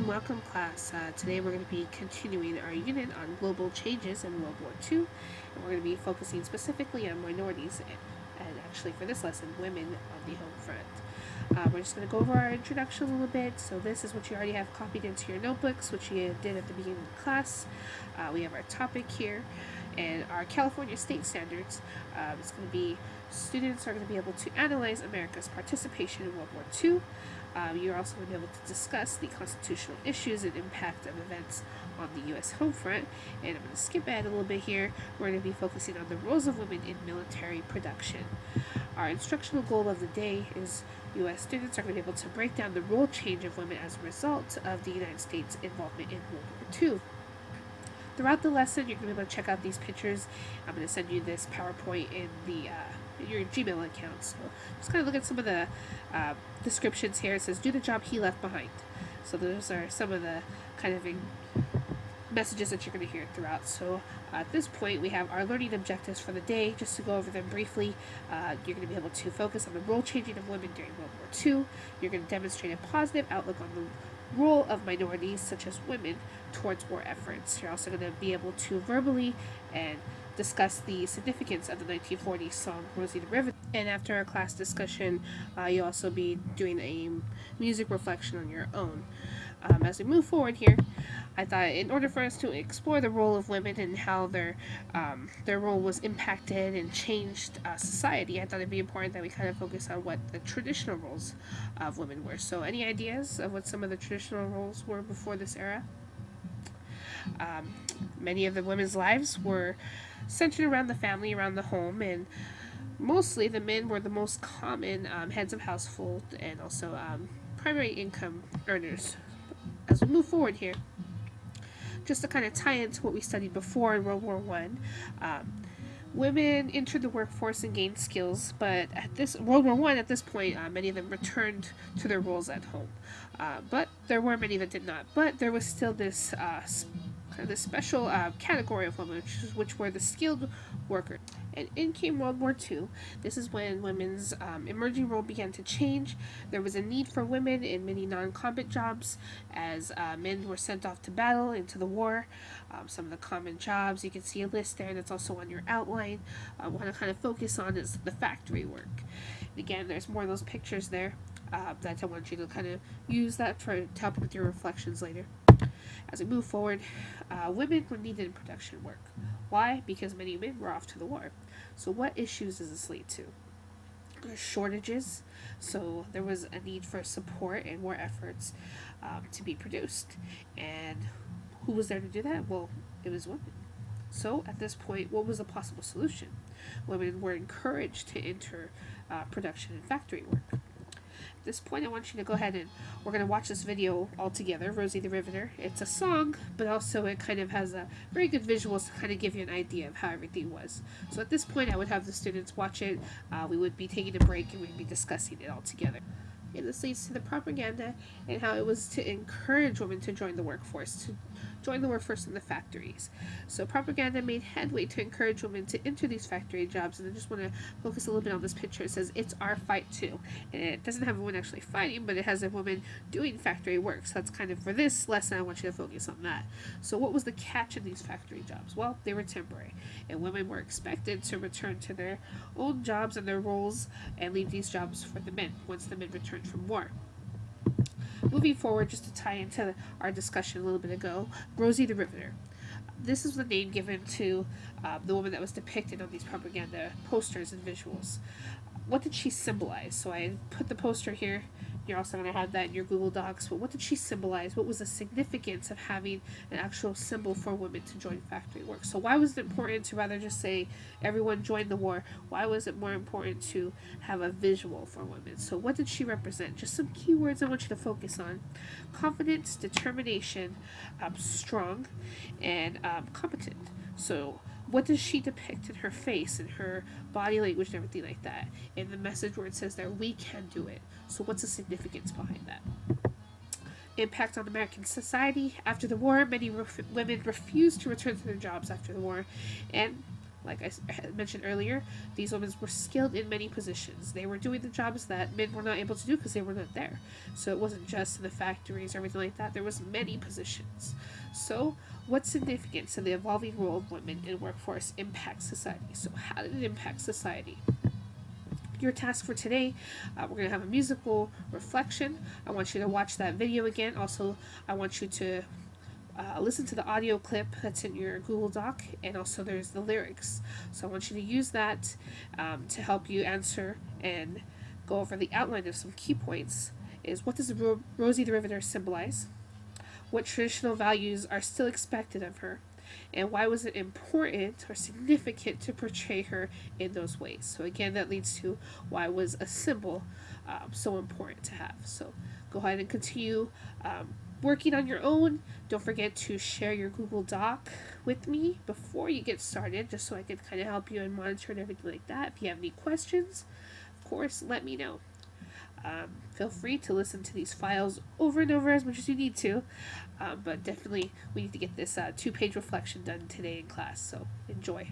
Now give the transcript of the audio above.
and welcome class. Today we're going to be continuing our unit on global changes in World War II, and we're going to be focusing specifically on minorities and actually for this lesson, women on the home front. We're just going to go over our introduction a little bit. So this is what you already have copied into your notebooks, which you did at the beginning of the class. We have our topic here and our California state standards. It's going to be students are going to be able to analyze America's participation in World War II. You're also going to be able to discuss the constitutional issues and impact of events on the U.S. home front. And I'm going to skip ahead a little bit here. We're going to be focusing on the roles of women in military production. Our instructional goal of the day is U.S. students are going to be able to break down the role change of women as a result of the United States' involvement in World War II. Throughout the lesson, you're going to be able to check out these pictures. I'm going to send you this PowerPoint in your Gmail account. So just kind of look at some of the descriptions here. It says, do the job he left behind. So those are some of the kind of messages that you're going to hear throughout. So at this point, we have our learning objectives for the day. Just to go over them briefly, you're going to be able to focus on the role changing of women during World War II. You're going to demonstrate a positive outlook on the role of minorities, such as women, towards war efforts. You're also going to be able to verbally and discuss the significance of the 1940s song Rosie the Riveter. And after our class discussion, you'll also be doing a music reflection on your own. As we move forward here, I thought in order for us to explore the role of women and how their role was impacted and changed society, I thought it'd be important that we kind of focus on what the traditional roles of women were. So any ideas of what some of the traditional roles were before this era? Many of the women's lives were centered around the family, around the home, and mostly the men were the most common heads of household and also primary income earners. As we move forward here, just to kind of tie into what we studied before in World War I, women entered the workforce and gained skills, but at this World War I, at this point, many of them returned to their roles at home. But there were many that did not. But there was still this special category of women, which were the skilled workers. And in came World War II. This is when women's emerging role began to change. There was a need for women in many non-combat jobs as men were sent off to battle, into the war. Some of the common jobs, you can see a list there that's also on your outline. I want to kind of focus on is the factory work. And again, there's more of those pictures there that I want you to kind of use that to help with your reflections later. As we move forward, women were needed in production work. Why? Because many men were off to the war. So what issues does this lead to? There's shortages, so there was a need for support and war efforts to be produced. And who was there to do that? Well, it was women. So at this point, what was a possible solution? Women were encouraged to enter production and factory work. At this point, I want you to go ahead and we're going to watch this video all together, Rosie the Riveter. It's a song, but also it kind of has a very good visuals to kind of give you an idea of how everything was. So at this point, I would have the students watch it. We would be taking a break and we'd be discussing it all together. And this leads to the propaganda and how it was to encourage women to join the workforce, in the factories. So propaganda made headway to encourage women to enter these factory jobs. And I just want to focus a little bit on this picture. It says, it's our fight too. And it doesn't have a woman actually fighting, but it has a woman doing factory work. So that's kind of, for this lesson, I want you to focus on that. So what was the catch in these factory jobs? Well, they were temporary. And women were expected to return to their own jobs and their roles and leave these jobs for the men once the men returned from war. Moving forward, just to tie into our discussion a little bit ago, Rosie the Riveter. This is the name given to the woman that was depicted on these propaganda posters and visuals. What did she symbolize? So I put the poster here. You're also going to have that in your Google Docs. But what did she symbolize? What was the significance of having an actual symbol for women to join factory work? So why was it important to rather just say everyone joined the war? Why was it more important to have a visual for women? So what did she represent? Just some keywords I want you to focus on. Confidence, determination, strong, and competent. So what does she depict in her face and her body language and everything like that? In the message where it says that we can do it. So what's the significance behind that? Impact on American society. After the war, many women refused to return to their jobs after the war, and Like I mentioned earlier, these women were skilled in many positions. They were doing the jobs that men were not able to do because they were not there. So it wasn't just in the factories or everything like that. There was many positions. So what significance of the evolving role of women in workforce impact society? So how did it impact society? Your task for today, we're going to have a musical reflection. I want you to watch that video again. Also, I want you to listen to the audio clip that's in your Google Doc, and also there's the lyrics. So I want you to use that to help you answer and go over the outline of some key points. Is what does Rosie the Riveter symbolize? What traditional values are still expected of her? And why was it important or significant to portray her in those ways? So again, that leads to why was a symbol so important to have. So go ahead and continue working on your own. Don't forget to share your Google Doc with me before you get started, just so I can kind of help you and monitor and everything like that. If you have any questions, of course, let me know. Feel free to listen to these files over and over as much as you need to, but definitely we need to get this 2-page reflection done today in class, so enjoy.